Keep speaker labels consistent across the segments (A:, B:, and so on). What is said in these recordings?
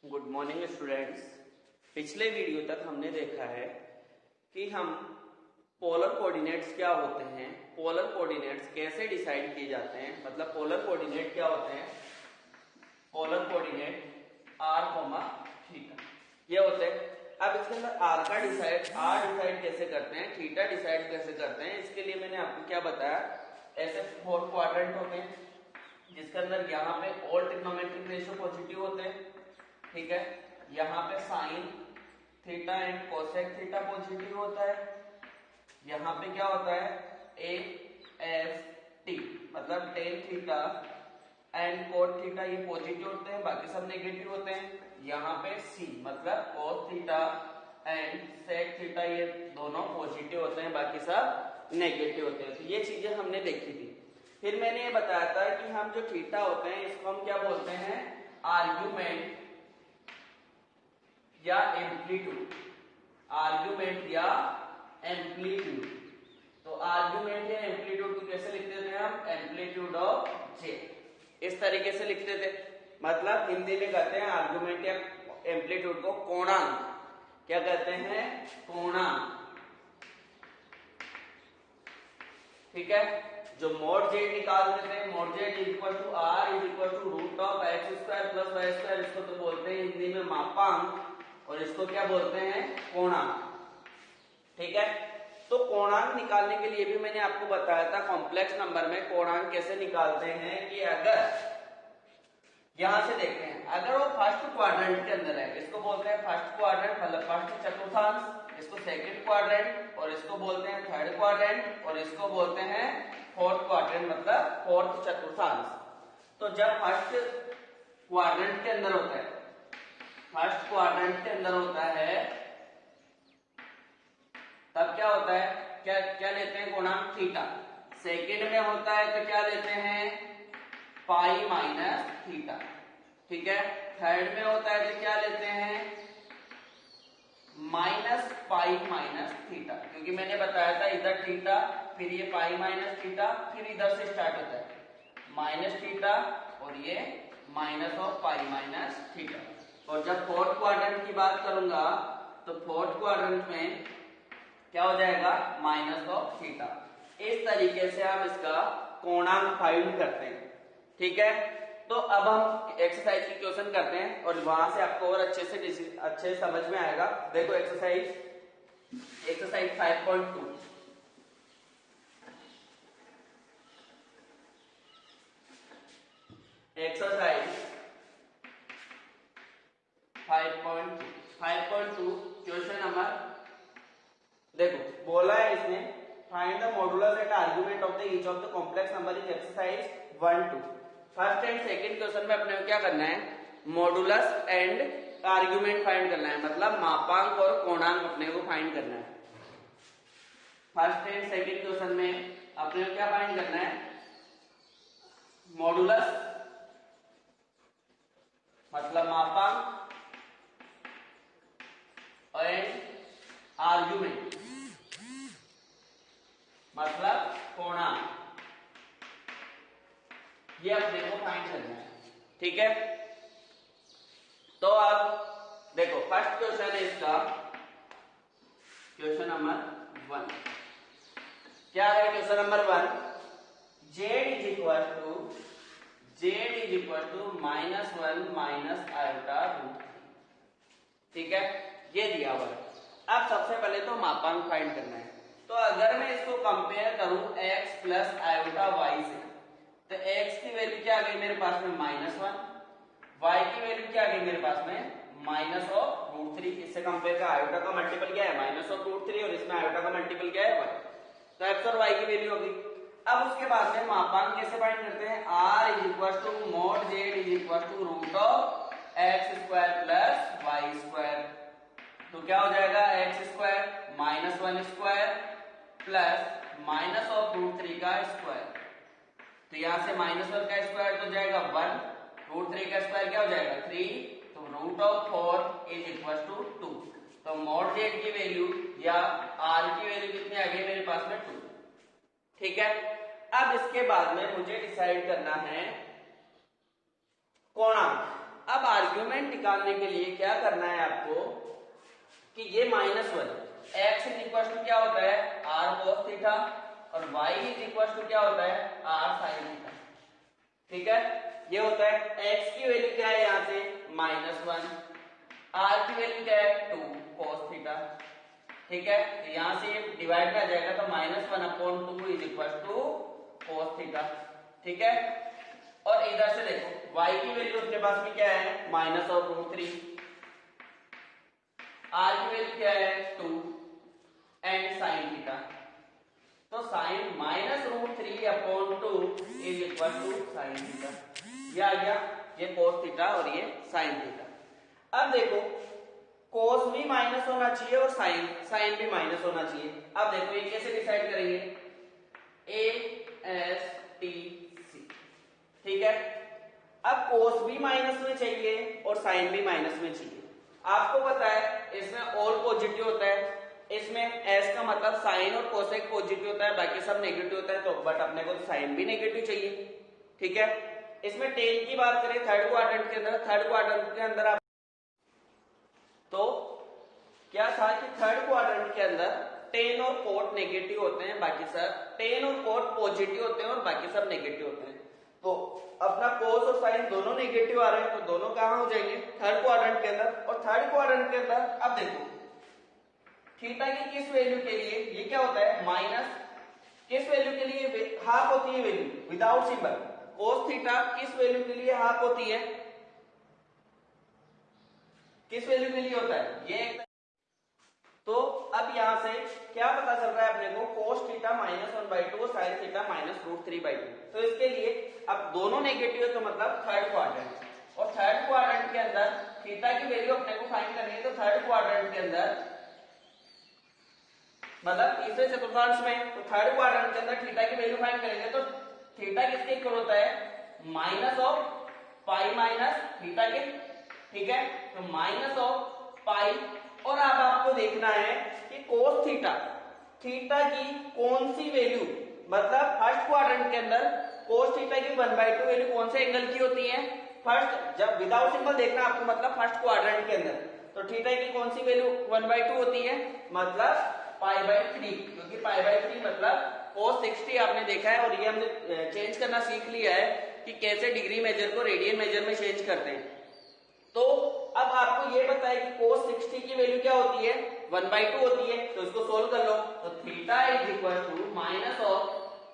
A: Good morning students. पिछले video तक हमने देखा है कि हम पोलर कोऑर्डिनेट्स क्या होते हैं, पोलर कोऑर्डिनेट्स कैसे डिसाइड किए जाते हैं, मतलब पोलर कोऑर्डिनेट क्या होते हैं। Polar coordinate R comma theta ये होते हैं। अब इसके अंदर आर डिसाइड कैसे करते हैं, थीटा डिसाइड कैसे करते हैं, इसके लिए मैंने आपको क्या बताया, ऐसे 4 क्वाड्रेंट होते हैं जिसके अंदर यहाँ पे ऑल ट्रिग्नोमेट्रिक रेशियो पॉजिटिव होते हैं, ठीक है। यहाँ पे sine theta and cosec theta positive होता है। यहाँ पे क्या होता है, ए एस टी मतलब tan theta and cot theta ये पॉजिटिव होते हैं, बाकी सब नेगेटिव होते हैं। यहाँ पे सी मतलब cos theta and sec theta ये दोनों पॉजिटिव होते हैं, बाकी सब नेगेटिव होते हैं। तो ये चीजें हमने देखी थी। फिर मैंने ये बताया था कि हम जो थीटा होते हैं इसको हम क्या बोलते हैं, आर्ग्यूमेंट या एम्पलीट्यूड, आर्ग्यूमेंट या एम्पलीट्यूड। तो आर्ग्यूमेंट या एम्पलीट्यूड को कैसे लिखते थे हम, एम्पलीट्यूड ऑफ जे, इस तरीके से लिखते थे। मतलब हिंदी में कहते हैं आर्ग्यूमेंट या एम्पलीट्यूड को कोणांक, क्या कहते हैं, कोणांक, ठीक है। जो मोड जेड निकाल देते हैं, mod Z is equal to R is equal to root of X square plus Y square, इसको तो बोलते हैं हिंदी में मापांक और इसको क्या बोलते हैं, कोणांक, ठीक है। तो कोणांक निकालने के लिए भी मैंने आपको बताया था कॉम्प्लेक्स नंबर में कोणांक कैसे निकालते हैं कि अगर यहां से देखते हैं, अगर वो फर्स्ट क्वाड्रेंट के अंदर है, इसको बोलते हैं फर्स्ट क्वाड्रेंट मतलब फर्स्ट चतुर्थांश, इसको सेकंड क्वाड्रेंट और इसको बोलते हैं थर्ड क्वाड्रेंट और इसको बोलते हैं फोर्थ क्वाड्रेंट मतलब फोर्थ चतुर्थांश। तो जब फर्स्ट क्वाड्रेंट के अंदर होता है, फर्स्ट क्वाड्रेंट के अंदर होता है तब क्या होता है, क्या क्या लेते हैं, कोणांक थीटा। सेकंड में होता है तो क्या लेते हैं, पाई माइनस थीटा, ठीक है। थर्ड में होता है तो क्या लेते हैं, माइनस पाई माइनस थीटा, क्योंकि मैंने बताया था इधर थीटा फिर ये पाई माइनस थीटा फिर इधर से स्टार्ट होता है माइनस थीटा और ये minus of pi minus theta. और जब फोर्थ क्वाड्रेंट की बात करूंगा तो फोर्थ क्वाड्रेंट में क्या हो जाएगा, माइनस ऑफ थीटा। इस तरीके से हम इसका कोणांक फाइंड करते हैं, ठीक है। तो अब हम एक्सरसाइज की क्वेश्चन करते हैं और वहां से आपको और अच्छे समझ में आएगा। देखो एक्सरसाइज 5.2, एक्सरसाइज 5.2 क्वेश्चन नंबर, देखो बोला है इसने find the modulus and argument of the each of the complex number in exercise 1-2। First and second question में अपने को क्या करना है, मॉडुलस एंड आर्गुमेंट फाइंड करना है, मतलब मापांक और कोणांक अपने को फाइंड करना है। फर्स्ट एंड सेकंड क्वेश्चन में अपने को क्या फाइंड करना है, मॉडुलस मतलब मापांक एंड आर्गुमेंट मतलब कोणांक, ये अपने को फाइंड करना है, ठीक है। तो अब देखो फर्स्ट क्वेश्चन है इसका, क्वेश्चन नंबर 1 क्या है, question number 1, Z is equal to -1 minus iota root, ठीक है, ये दिया हुआ है। अब सबसे पहले तो मापांक फाइंड करना है। तो अगर मैं इसको कंपेयर करूं x प्लस आयोटा y से, तो x की वैल्यू क्या आ गई मेरे पास में -1, y की वैल्यू क्या आ गई मेरे पास में -√3। इससे कंपेयर का आयोटा का मल्टीपल क्या है, -√3 और इसमें आयोटा का मल्टीपल क्या है, y। तो x और y की वैल्यू होगी। अब उसके बाद में मापांक कैसे फाइंड करते हैं, r is equal to mod z is equal to root of x square plus y square. तो क्या हो जाएगा, x square -1 square plus minus of √3 का स्क्वायर। तो यहां से -1 का स्क्वायर तो जाएगा 1, √3 का स्क्वायर क्या हो जाएगा 3, तो root of 4 is equal to 2। तो मॉड जेड की वैल्यू या r की वैल्यू कितनी आ गई मेरे पास में 2, ठीक है। अब इसके बाद में मुझे डिसाइड करना है कोणांक। अब आर्ग्यूमेंट निकालने के लिए क्या करना है आपको कि ये -1 x इज इक्वल टू क्या होता है r cos थीटा और y इज इक्वल टू क्या होता है r sin थीटा। ठीक है, ये होता है x की वैल्यू क्या है यहाँ से -1, r की वैल्यू क्या है 2 cos थीटा। ठीक है, तो यहाँ से डिवाइड में आ जाएगा तो -1/2 is equal to cos theta. ठीक है, और इधर से देखो y की वैल्यू अपने पास में क्या है -√3, r की वैल्यू क्या है 2 एंड sin थीटा। तो sin -√3/2 is equal to sin theta. ये आ गया, ये cos थीटा और ये sin थीटा। अब देखो cos भी माइनस होना चाहिए और sin भी माइनस होना चाहिए। अब देखो ये कैसे डिसाइड करेंगे, A S T C। ठीक है, अब cos भी माइनस में चाहिए और sin भी माइनस में चाहिए। आपको पता है इसमें ऑल पॉजिटिव होता है, इसमें s का मतलब साइन और कोसेक पॉजिटिव होता है, बाकी सब नेगेटिव होता है, तो बट अपने को तो साइन भी नेगेटिव चाहिए। ठीक है, इसमें टेन की बात करें थर्ड क्वाड्रेंट के अंदर आप तो क्या था कि थर्ड क्वाड्रेंट के अंदर टेन और कोट नेगेटिव होते हैं, बाकी सब टेन और कोट पॉजिटिव होते हैं और बाकी सब नेगेटिव होते हैं। तो अपना कोस और साइन दोनों नेगेटिव आ रहे हैं, तो दोनों कहां हो जाएंगे थर्ड क्वाड्रेंट के अंदर। और थर्ड क्वाड्रेंट के अंदर अब देखो थीटा की किस वैल्यू के लिए ये क्या होता है माइनस, किस वैल्यू के लिए हाफ होती है value without symbol, cos theta किस वैल्यू के लिए हाफ होती है, किस वैल्यू के लिए होता है ये एक। तो अब यहां से क्या पता चल रहा है अपने को cos थीटा -1/2 और sin थीटा -√3/2। तो इसके लिए अब दोनों नेगेटिव है तो मतलब थर्ड क्वाड्रेंट, और थर्ड क्वाड्रेंट के अंदर थीटा की वैल्यू अपने को फाइंड करनी है। तो थर्ड क्वाड्रेंट के अंदर मतलब तीसरे चतुर्थांश में, तो थर्ड क्वाड्रेंट के अंदर थीटा की वैल्यू फाइंड करेंगे तो थीटा किसके इक्वल होता है minus of pi minus theta के। ठीक है, तो माइनस ऑफ पाई, और अब आपको देखना है कि कोस थीटा की कौन सी वैल्यू, मतलब फर्स्ट क्वाड्रेंट के अंदर कोस थीटा की 1/2 वैल्यू कौन से एंगल की होती है फर्स्ट, जब विदाउट सिंबल देखना आपको, मतलब फर्स्ट क्वाड्रेंट के अंदर तो थीटा की कौन सी वैल्यू 1/2 होती है मतलब π/3, क्योंकि π/3 मतलब cos 60 आपने देखा है, और ये हमने चेंज करना सीख लिया है कि कैसे डिग्री मेजर को रेडियन मेजर में चेंज करते हैं। तो अब आपको ये पता है कि cos 60 की वैल्यू क्या होती है 1/2 होती है, तो इसको सोल्व कर लो। तो theta is equal to minus of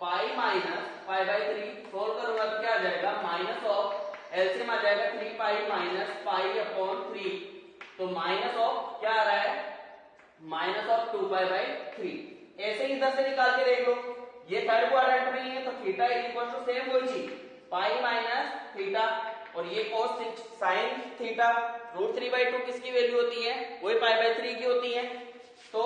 A: pi minus π/3, solve करूंगा तो क्या आ जाएगा माइनस ऑफ एलसीएम आ जाएगा 3 पाई माइनस π/3, तो माइनस ऑफ क्या आ रहा है माइनस ऑफ 2π/3। ऐसे ही इधर से निकाल के देख लो, ये थर्ड क्वाड्रेंट में ही है तो theta is equal to same वही चीज पाई माइनस थीटा, और ये cos sin थीटा √3/2 किसकी वैल्यू होती है वही π/3 की होती है, तो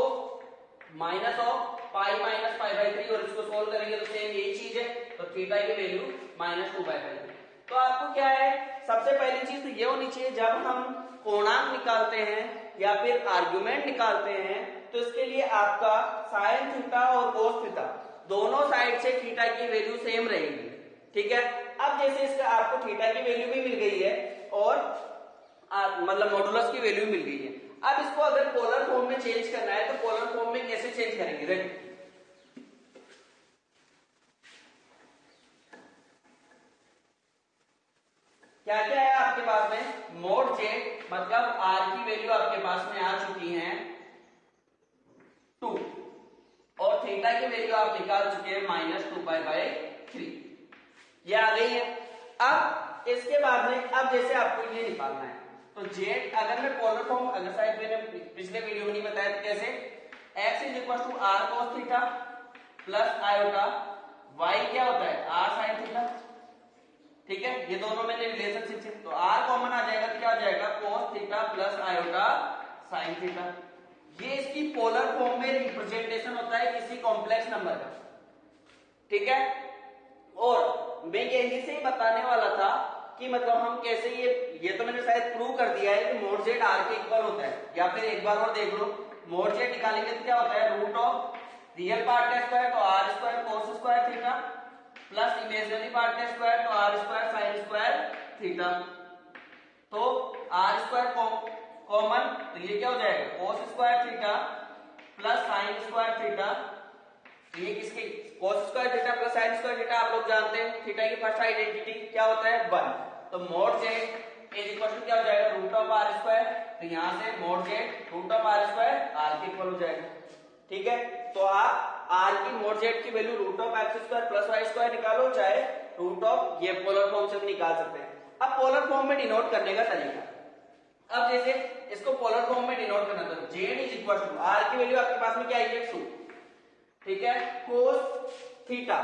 A: माइनस ऑफ पाई माइनस π/3, और इसको सोल्व करेंगे तो सेम यही चीज है, तो थीटा की वैल्यू -2/3। तो आपको क्या है सबसे पहली चीज तो ये होनी चाहिए जब हम कोणांक निकालते हैं या फिर आर्गुमेंट निकालते हैं तो इसके लिए आपका साइन थीटा और कोस थीटा दोनों साइड से थीटा की वैल्यू सेम रहेगी। ठीक है, अब जैसे इसका आपको थीटा की वैल्यू भी मिल गई है और मतलब मॉडुलस की वैल्यू मिल गई है, अब इसको अगर पोलर फॉर्म में चेंज करना है तो पोलर फॉर्म में कैसे चेंज करेंगे देखो, क्या क्या है आपके पास में मोड जेड, मतलब आर की वैल्यू आपके पास में आ चुकी है 2 और थीटा की वैल्यू आप निकाल चुके हैं -2π/3, ये आ गई है। अब इसके बाद में अब जैसे आपको ये निकालना है तो जेड अगर मैं पोलर फॉर्म, अगर शायद मैंने पिछले वीडियो में नहीं बताया तो कैसे x is equal to r cos theta plus iota, y क्या होता है r sin थीटा। ठीक है, ये दोनों मैंने रिलेशनशिप से, तो r कॉमन आ जाएगा तो क्या आ जाएगा cos theta plus iota sin theta. ये इसकी पोलर फॉर्म में रिप्रेजेंटेशन होता है किसी कॉम्प्लेक्स नंबर का। ठीक है, और मैं यही से ही बताने वाला था कि मतलब हम कैसे ये तो मैंने शायद प्रूव कर दिया है कि मोड जेड आर के इक्वल होता है, या फिर एक बार और देख लो मोड जेड निकालेंगे तो क्या होता है रूट ऑफ रियल पार्ट का स्क्वायर तो R square cos square theta plus imaginary part का स्क्वायर तो R square sine square theta. तो आर स्क्वायर कॉमन, तो ये क्या हो जाएगा cos square theta plus sine square theta. ये किसकी cos square theta plus sine square theta आप लोग जानते हैं, थीटा की फर्स्ट आइडेंटिटी क्या होता है 1। तो mod Z is equal to क्या हो जाएगा रूट ऑफ आर स्क्वायर, तो यहां से mod Z root of R square R के इक्वल हो जाएगा। ठीक है, तो आप आर की मोड जेड की value root of X square plus Y square निकालो, चाहे रूट ऑफ ये पोलर फॉर्म से भी निकाल सकते हैं। अब पोलर फॉर्म में डिनोट करने का तरीका, अब जैसे इसको पोलर फॉर्म में डिनोट करना तो Z is equal to R की वैल्यू आपके पास में क्या है 2, ठीक है, कोस थीटा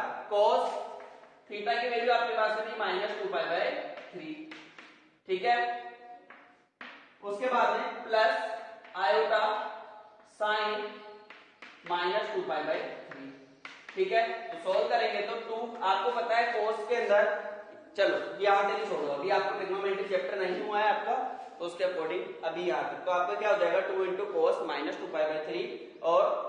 A: की वैल्यू आपके पास में -2π/3, ठीक है। उसके बाद में प्लस आयोटा साइन -2π/3, ठीक है। तो सोल्व करेंगे तो 2 आपको पता है कोस के अंदर, चलो यहां तक ही छोड़ो, अभी आपको ट्रिग्नोमेट्री चैप्टर नहीं हुआ है आपका, तो उसके अकॉर्डिंग अभी यहां तक तो आपका क्या हो जाएगा 2 × cos -2π/3 और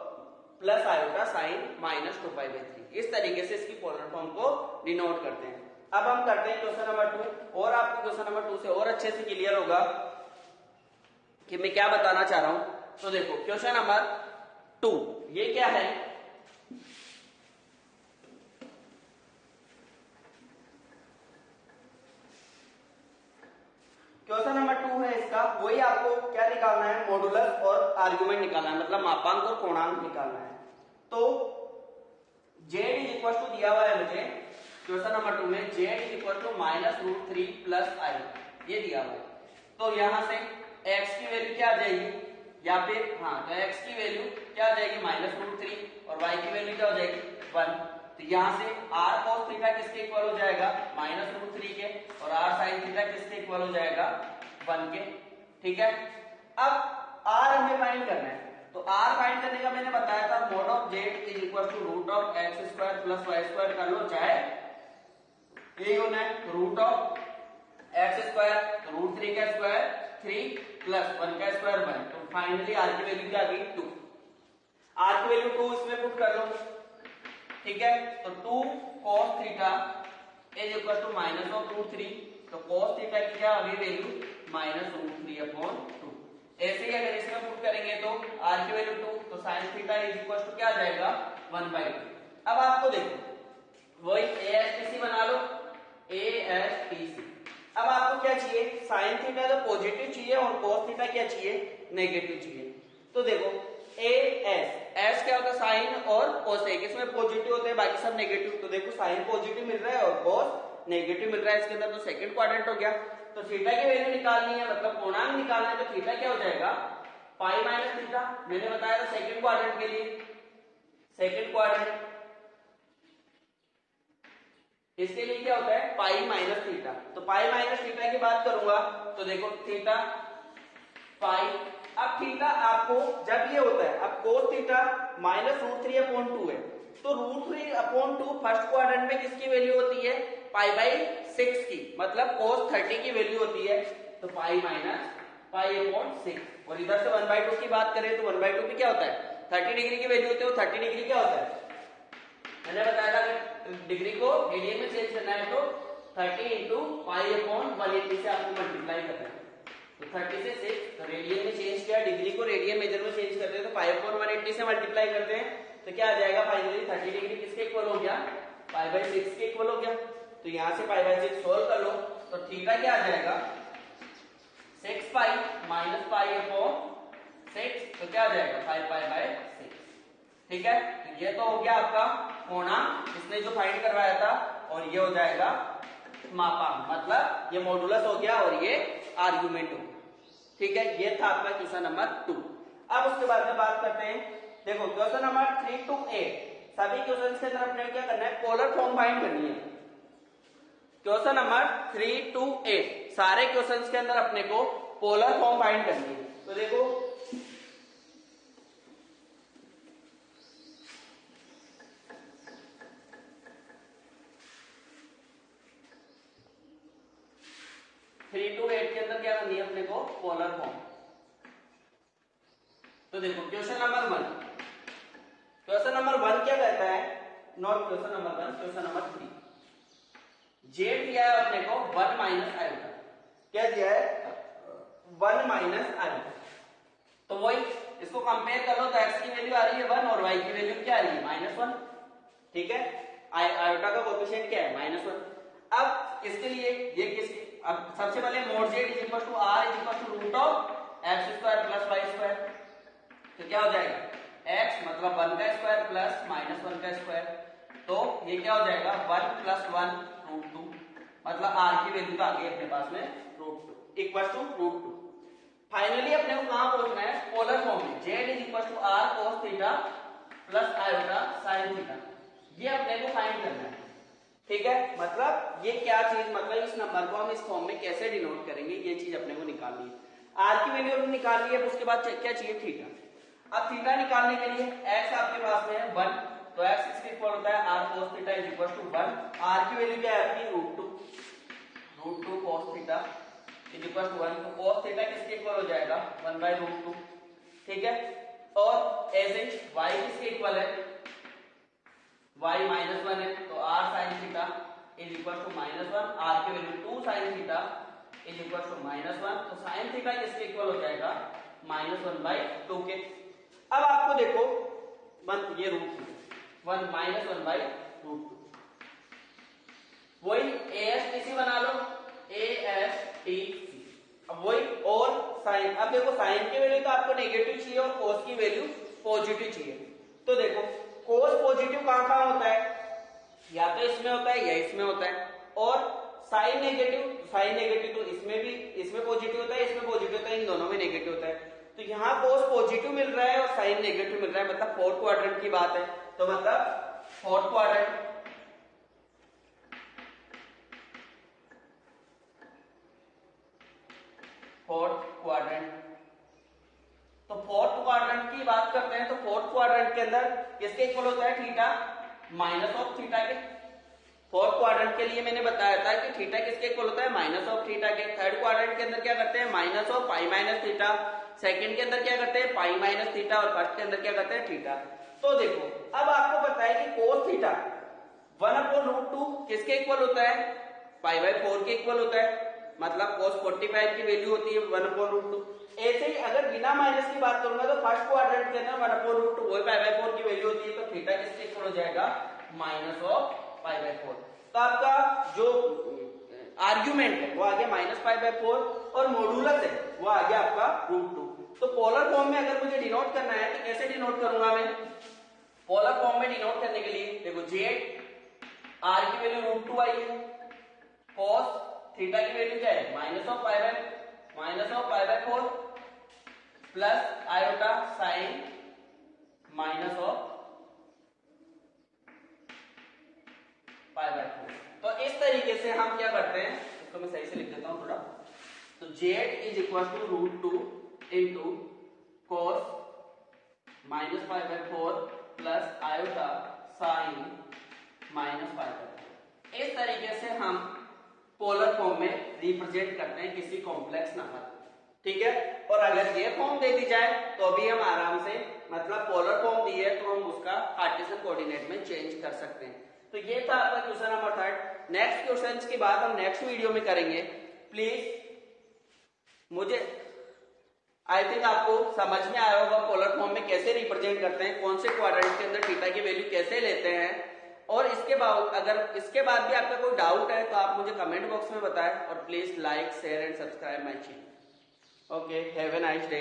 A: प्लस आयोटा साइन -2π/3। इस तरीके से इसकी पोलर फॉर्म को डिनोट करते हैं। अब हम करते हैं क्वेश्चन नंबर 2, और आपको क्वेश्चन नंबर 2 से और अच्छे से क्लियर होगा कि मैं क्या बताना चाह रहा हूं। तो देखो क्वेश्चन नंबर 2 ये क्या है, क्वेश्चन नंबर 2 है इसका, वही आपको क्या निकालना है मॉडुलस और आर्गुमेंट निकालना है, मतलब मापांक और कोणांक निकालना है। तो z इज इक्वल टू दिया हुआ है मुझे क्वेश्चन नंबर 2 में, z is equal to -√3 + i, ये दिया हुआ है। तो यहां से x की वैल्यू क्या आ जाएगी, या फिर हाँ तो x की वैल्यू क्या आ जाएगी -√3 और y की वैल्यू क्या हो जाएगी 1। तो यहां से r cos थीटा किसके इक्वल हो जाएगा -√3 के, और r sin थीटा किसके इक्वल हो जाएगा 1 के, ठीक है। अब r हमें फाइंड करना है, तो r फाइंड करने का मैंने बताया था mod of z is equal to root of x square plus Y square कर लो, चाहे ये होना है रूट ऑफ x स्क्वायर तो √3 का स्क्वायर 3 प्लस 1 का स्क्वायर 1। तो फाइनली r की वैल्यू क्या आ गई 2, r की वैल्यू 2 इसमें पुट कर लो, ठीक है। तो 2 cos theta is equal to -√3, तो cos थीटा की क्या आ गई वैल्यू -√3/2। ऐसे ही अगर इसमें पुट करेंगे तो r की वैल्यू 2, तो sin theta is equal to क्या आ जाएगा 1/2। अब आपको देखो वही ASTC बना लो, ASTC। अब आपको क्या चाहिए, sin थीटा तो पॉजिटिव चाहिए और cos थीटा क्या चाहिए नेगेटिव चाहिए। तो देखो S क्या होता है साइन और cosec, इसमें पॉजिटिव होते हैं बाकी सब नेगेटिव। तो देखो साइन पॉजिटिव मिल रहा है और cos नेगेटिव मिल रहा है इसके अंदर, तो सेकंड क्वाड्रेंट हो गया। तो थीटा की वैल्यू निकालनी है, मतलब कोणांक निकालना है, तो थीटा क्या हो जाएगा पाई माइनस थीटा। मैंने बताया था सेकंड क्वाड्रेंट के लिए, सेकंड क्वाड्रेंट इसके लिए क्या होता है पाई माइनस थीटा। तो पाई माइनस थीटा की बात करूंगा तो देखो थीटा पाई, अब थीटा आपको जब ये होता है, अब cos थीटा -√3/2 है, तो √3/2 फर्स्ट क्वाड्रेंट में किसकी वैल्यू होती है π/6 की, मतलब cos 30 की वैल्यू होती है, तो पाई माइनस π/6। और इधर से 1/2 की बात करें तो 1/2 में क्या होता है 30 डिग्री की वैल्यू होती है, 30 डिग्री क्या होता है मैंने बताया था कि डिग्री को रेडियन में चेंज करना है, तो 30 × π/180 से आपको मल्टीप्लाई करना है। तो 30 से 6, तो रेडियन में चेंज किया, डिग्री को रेडियन मेजर में चेंज करते हैं, तो π/180 से मल्टीप्लाई करते हैं, तो क्या आ जाएगा फाइनली 30 डिग्री किसके इक्वल हो गया π/6 के इक्वल हो गया। तो यहां से π/6 सोल्व कर लो, तो थीटा क्या आ जाएगा 6π - π/6, तो क्या आ जाएगा 5π/6, ठीक है। तो ये तो हो गया आपका कोणांक, इसने जो फाइंड करवाया था, और ये हो जाएगा मापांक, मतलब ये मॉडुलस हो गया और ये आर्गुमेंट हो गया, ठीक है। ये था आपका क्वेश्चन नंबर 2। अब उसके बाद में बात करते हैं, देखो क्वेश्चन नंबर 3 to 8 सभी क्वेश्चन के अंदर अपने क्या करना है पोलर फॉर्म फाइंड करनी है। क्वेश्चन नंबर 3 to 8 सारे क्वेश्चंस के अंदर अपने को पोलर फॉर्म फाइंड करनी है। तो देखो थ्री टू एट के अंदर क्या करनी है अपने को पोलर फॉर्म। तो देखो क्वेश्चन नंबर 1 क्या कहता है, not question number 1, question number 3 Z दिया है अपने को 1 - आयोटा, क्या दिया है 1 माइनस आई। तो वही इसको कंपेयर कर लो तो x की वैल्यू आ रही है 1 और y की वैल्यू क्या आ रही है -1। ठीक है, आयोटा का कोएफिशिएंट क्या है -1। अब इसके लिए ये किसके, अब सबसे पहले mod z is equal to r is equal to root of x square plus y square. तो क्या हो जाएगा, x मतलब 1 का स्क्वायर प्लस -1 का स्क्वायर। तो ये क्या हो जाएगा 1 प्लस 1 रूट 2, मतलब r की वैल्यू तो आ गई अपने पास में root 2 equal to root 2। Finally अपने को कहां पहुंचना है, पोलर फॉर्म में z is equal to r cos theta plus iota sin theta, ये अपने को फाइंड करना है। ठीक है, मतलब ये क्या चीज, मतलब इस नंबर को हम इस फॉर्म में कैसे डिनोट करेंगे, ये चीज अपने को निकालनी है। r की वैल्यू हमने निकाल ली है, उसके बाद क्या चाहिए, थीटा। अब थीटा निकालने के लिए x आपके पास में है 1, तो x इसके इक्वल होता है r cos theta is equal to 1। r की वैल्यू क्या आती है root 2 cos theta is equal to 1। तो cos थीटा किसके इक्वल हो जाएगा 1/√2। ठीक है, और ऐसे y किसके इक्वल है, y -1 है, तो r sin theta is equal to -1। r की value 2 sin theta is equal to -1। तो sin थीटा किसके इक्वल हो जाएगा -1/2 के। अब आपको देखो ये रूट 1 -1/√2, वही ASTC बना लो, ASTC। अब वही और साइन, अब देखो साइन की वैल्यू तो आपको नेगेटिव चाहिए और कोस की वैल्यू पॉजिटिव चाहिए। तो देखो कोस पॉजिटिव कहां होता है, या तो इसमें होता है या इसमें होता है, और साइन नेगेटिव तो इसमें भी, इसमें पॉजिटिव होता है, इसमें पॉजिटिव होता है, इन दोनों में नेगेटिव होता है। तो यहाँ कोस पॉजिटिव मिल रहा है और साइन नेगेटिव मिल रहा है, मतलब फोर्थ क्वाड्रेंट की बात है। तो मतलब फोर्थ क्वाड्रेंट, तो फोर्थ क्वाड्रेंट की बात करते हैं, तो फोर्थ क्वाड्रेंट के अंदर किसके इक्वल होता है, थीटा माइनस ऑफ थीटा के। फोर्थ क्वाड्रेंट के लिए मैंने बताया था कि थीटा किसके इक्वल होता है, माइनस ऑफ थीटा के। थर्ड क्वाड्रेंट के अंदर क्या करते हैं, minus of pi minus theta. Second के अंदर क्या करते हैं, पाई माइनस थीटा, और फर्स्ट के अंदर क्या करते हैं, थीटा। तो देखो अब आपको पता है कि कोस थीटा 1/√2 किसके इक्वल होता है, π/4 के इक्वल होता है, मतलब cos 45 की वैल्यू होती है 1/√2। ऐसे ही अगर बिना माइनस की बात करूंगा तो फर्स्ट क्वाड्रेंट के अंदर 1/√2 वही π/4 की वैल्यू होती है, तो थीटा किसके इक्वल हो जाएगा -π/4। तो आपका जो आर्ग्यूमेंट है वो आ गया -π/4 और मॉडुलस है वो आ गया आपका √2। तो पोलर फॉर्म में अगर मुझे डिनोट करना है तो कैसे डिनोट करूंगा मैं, पोलर फॉर्म में डिनोट करने के लिए देखो z r की वैल्यू √2 आई है, cos थीटा की वैल्यू क्या है -π/4 प्लस आयोटा साइन -π/4। तो इस तरीके से हम क्या करते हैं, इसको मैं सही से लिख देता हूं थोड़ा। तो z is equal to √2 into cos -π/4 plus iota sine -π/4। इस तरीके से हम पोलर फॉर्म में रिप्रेजेंट करते हैं किसी कॉम्प्लेक्स नंबर। ठीक है, और अगर ये फॉर्म दे दी जाए तो भी हम आराम से, मतलब पोलर फॉर्म दी है तो हम उसका कार्टेशियन कोऑर्डिनेट में चेंज कर सकते हैं। तो ये था आपका क्वेश्चन नंबर 3। नेक्स्ट क्वेश्चंस की बात हम नेक्स्ट वीडियो में करेंगे। प्लीज मुझे आई थिंक आपको समझ में आया होगा पोलर फॉर्म में कैसे रिप्रेजेंट करते हैं, कौन से क्वाड्रेंट के अंदर थीटा की वैल्यू कैसे लेते हैं। और इसके बाद अगर इसके बाद भी आपका कोई डाउट है तो आप मुझे कमेंट बॉक्स में बताएं, और please like share and subscribe my channel. Okay, have a nice day.